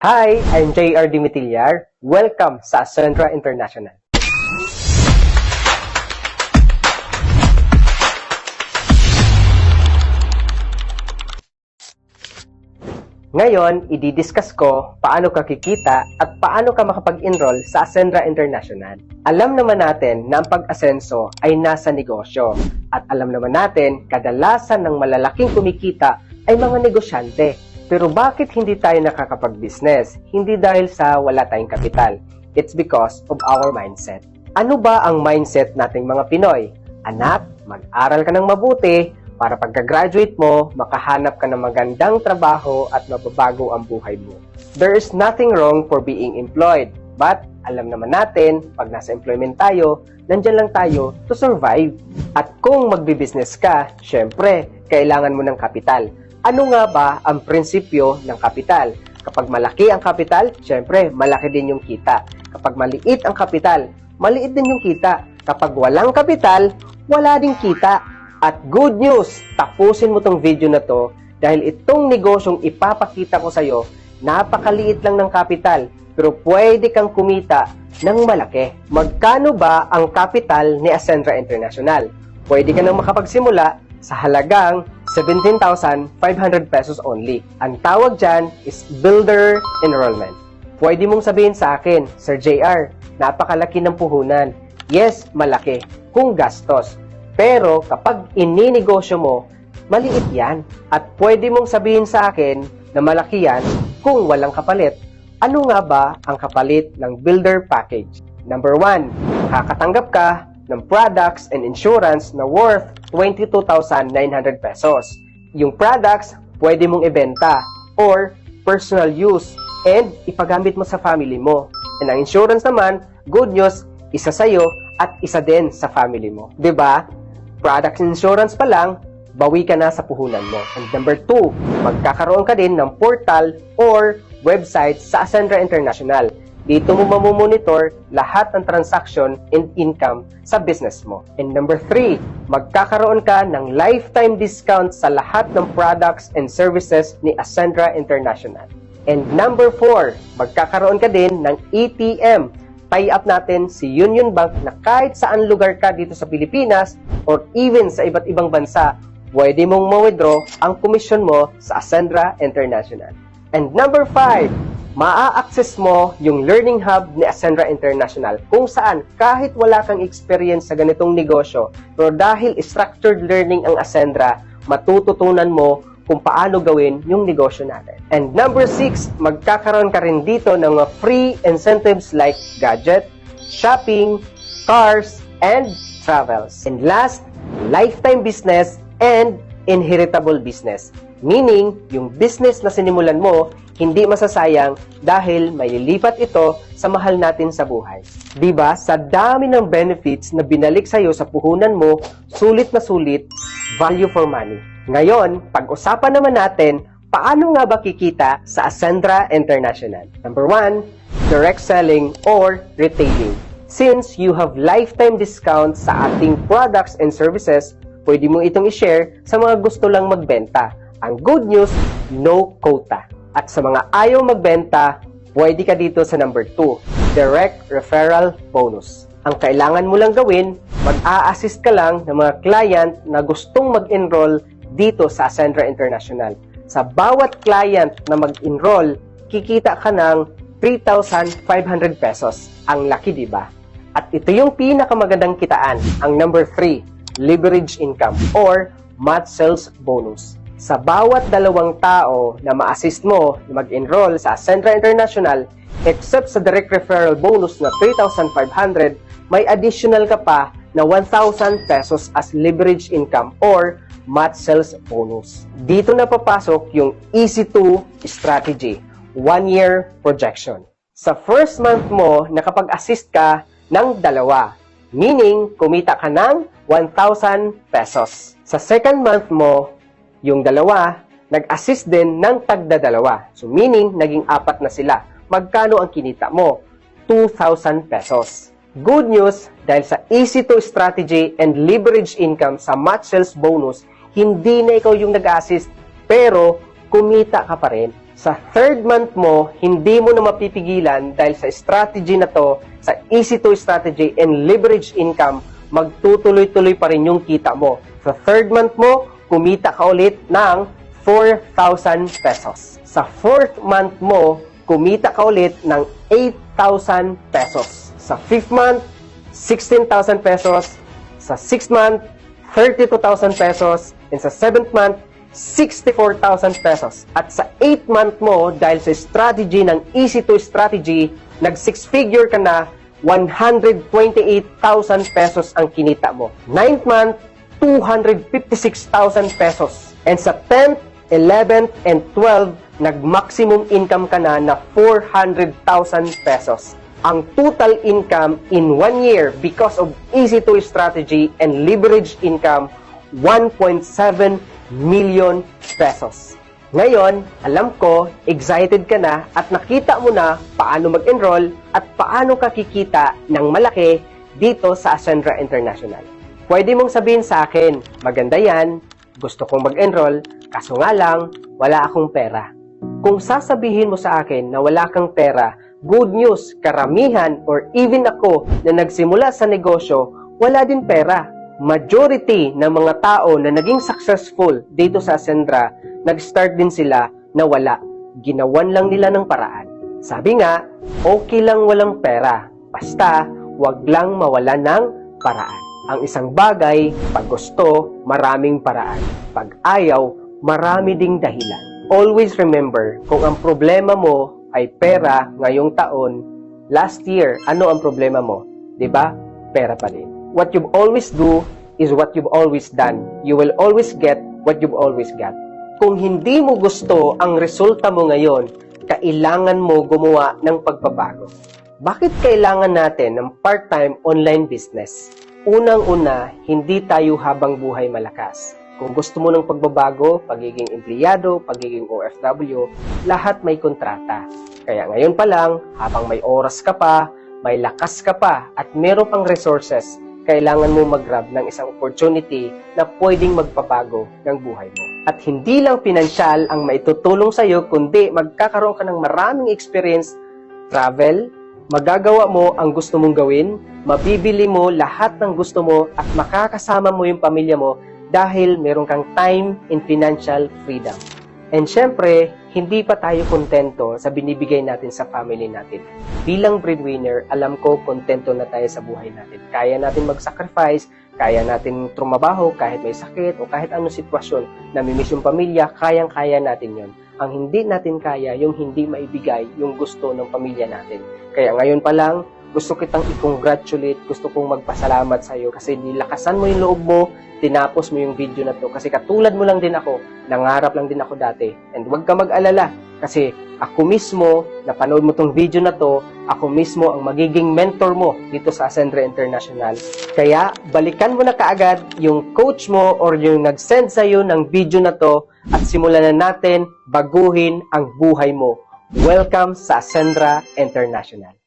Hi, I'm J.R. Dimitillar. Welcome sa Ascendra International. Ngayon, i-discuss ko paano ka kikita at paano ka makapag-enroll sa Ascendra International. Alam naman natin na ang pag-asenso ay nasa negosyo. At alam naman natin, kadalasan ng malalaking kumikita ay mga negosyante. Pero bakit hindi tayo nakakapag-business? Hindi dahil sa wala tayong kapital. It's because of our mindset. Ano ba ang mindset nating mga Pinoy? Anak, mag-aral ka ng mabuti para pagka-graduate mo, makahanap ka ng magandang trabaho at mababago ang buhay mo. There is nothing wrong for being employed. But alam naman natin, pag nasa employment tayo, nandyan lang tayo to survive. At kung magbi-business ka, syempre, kailangan mo ng kapital. Ano nga ba ang prinsipyo ng kapital? Kapag malaki ang kapital, syempre, malaki din yung kita. Kapag maliit ang kapital, maliit din yung kita. Kapag walang kapital, wala ding kita. At good news, tapusin mo tong video na to dahil itong negosyong ipapakita ko sa'yo, napakaliit lang ng kapital, pero pwede kang kumita ng malaki. Magkano ba ang kapital ni Ascendra International? Pwede ka nang makapagsimula sa halagang 17,500 pesos only. Ang tawag dyan is Builder Enrollment. Pwede mong sabihin sa akin, Sir JR, napakalaki ng puhunan. Yes, malaki, kung gastos. Pero kapag ininegosyo mo, maliit yan. At pwede mong sabihin sa akin na malaki yan kung walang kapalit. Ano nga ba ang kapalit ng Builder Package? Number 1, makakatanggap ka ng products and insurance na worth 22,900 pesos. Yung products, pwede mong ibenta or personal use and ipagamit mo sa family mo. And ang insurance naman, good news, isa sa'yo at isa din sa family mo. 'Di ba? Products insurance pa lang, bawi ka na sa puhunan mo. And number 2, magkakaroon ka din ng portal or website sa Ascendra International. Dito mo mamomonitor lahat ng transaction and income sa business mo. And number 3, magkakaroon ka ng lifetime discount sa lahat ng products and services ni Ascendra International. And number 4, magkakaroon ka din ng ATM. Tie-up natin si Union Bank na kahit saan lugar ka dito sa Pilipinas or even sa iba't ibang bansa, pwede mong ma-withdraw ang komisyon mo sa Ascendra International. And number 5, maa-access mo yung Learning Hub ni Ascendra International kung saan kahit wala kang experience sa ganitong negosyo, pero dahil structured learning ang Ascendra, matututunan mo kung paano gawin yung negosyo natin. And number 6, magkakaroon ka rin dito ng mga free incentives like gadget, shopping, cars, and travels. And last, lifetime business and inheritable business. Meaning, yung business na sinimulan mo, hindi masasayang dahil may lilipat ito sa mahal natin sa buhay. Diba? Sa dami ng benefits na binalik sa'yo sa puhunan mo, sulit na sulit, value for money. Ngayon, pag-usapan naman natin, paano nga ba kikita sa Ascendra International? Number 1, direct selling or retailing. Since you have lifetime discount sa ating products and services, pwede mo itong i-share sa mga gusto lang magbenta. Ang good news, no quota. At sa mga ayaw magbenta, pwede ka dito sa number 2, direct referral bonus. Ang kailangan mo lang gawin, mag-a-assist ka lang ng mga client na gustong mag-enroll dito sa Ascendra International. Sa bawat client na mag-enroll, kikita ka ng 3,500 pesos. Ang laki, di ba? At ito yung pinakamagandang kitaan, ang number 3, leverage income or match sales bonus. Sa bawat dalawang tao na ma-assist mo na mag-enroll sa Ascendra International, except sa direct referral bonus na 3,500, may additional ka pa na 1,000 pesos as leverage income or match sales bonus. Dito na papasok yung EC2 strategy, 1-year projection. Sa first month mo, nakapag-assist ka ng dalawa, meaning kumita ka ng 1,000 pesos. Sa second month mo, yung dalawa, nag-assist din ng tagda-dalawa. So meaning, naging 4 na sila. Magkano ang kinita mo? 2,000 pesos. Good news, dahil sa EC2 strategy and leverage income sa match sales bonus, hindi na ikaw yung nag-assist, pero kumita ka pa rin Sa third month mo, hindi mo na mapipigilan dahil sa strategy na to, sa easy to strategy and leverage income, magtutuloy-tuloy pa rin yung kita mo. Sa third month mo, kumita ka ulit ng 4,000 pesos. Sa fourth month mo, kumita ka ulit ng 8,000 pesos. Sa fifth month, 16,000 pesos. Sa sixth month, 32,000 pesos. And sa seventh month, 64,000 pesos. At sa 8th month mo, dahil sa strategy ng easy to strategy, nag 6-figure ka na, 128,000 pesos ang kinita mo. 9th month, 256,000 pesos. And sa 10th, 11th, and 12th, nag-maximum income ka na 400,000 pesos. Ang total income in 1 year because of easy to strategy and leverage income, 1.7 million pesos. Ngayon, alam ko, excited ka na at nakita mo na paano mag-enroll at paano ka kikita ng malaki dito sa Ascendra International. Pwede mong sabihin sa akin, maganda yan, gusto kong mag-enroll, kaso nga lang, wala akong pera. Kung sasabihin mo sa akin na wala kang pera, good news, karamihan or even ako na nagsimula sa negosyo, wala din pera. Majority ng mga tao na naging successful dito sa Ascendra, nag-start din sila na wala. Ginawan lang nila ng paraan. Sabi nga, okay lang walang pera. Basta, wag lang mawala ng paraan. Ang isang bagay, pag gusto, maraming paraan. Pag ayaw, marami ding dahilan. Always remember, kung ang problema mo ay pera ngayong taon, last year, ano ang problema mo? 'Di ba? Pera pa din. What you've always do is what you've always done. You will always get what you've always got. Kung hindi mo gusto ang resulta mo ngayon, kailangan mo gumawa ng pagbabago. Bakit kailangan natin ng part-time online business? Unang-una, hindi tayo habang buhay malakas. Kung gusto mo ng pagbabago, pagiging empleyado, pagiging OFW, lahat may kontrata. Kaya ngayon pa lang, habang may oras ka pa, may lakas ka pa, at meron pang resources, kailangan mo mag-grab ng isang opportunity na pwedeng magpabago ng buhay mo. At hindi lang pinansyal ang maitutulong sa iyo, kundi magkakaroon ka ng maraming experience, travel, magagawa mo ang gusto mong gawin, mabibili mo lahat ng gusto mo at makakasama mo yung pamilya mo dahil meron kang time and financial freedom. And syempre, hindi pa tayo kontento sa binibigay natin sa family natin. Bilang breadwinner, alam ko kontento na tayo sa buhay natin. Kaya natin mag-sacrifice, kaya natin trumabaho kahit may sakit o kahit anong sitwasyon. Namimiss yung pamilya, kayang-kaya natin yon. Ang hindi natin kaya, yung hindi maibigay yung gusto ng pamilya natin. Kaya ngayon pa lang, gusto kitang i-congratulate, gusto kong magpasalamat sa iyo kasi nilakasan mo yung loob mo, tinapos mo yung video na to. Kasi katulad mo lang din ako, nangarap lang din ako dati. And huwag ka mag-alala kasi ako mismo, napanood mo tong video na to, ako mismo ang magiging mentor mo dito sa Ascendra International. Kaya balikan mo na kaagad yung coach mo or yung nag-send sa iyo ng video na to at simulan na natin baguhin ang buhay mo. Welcome sa Ascendra International.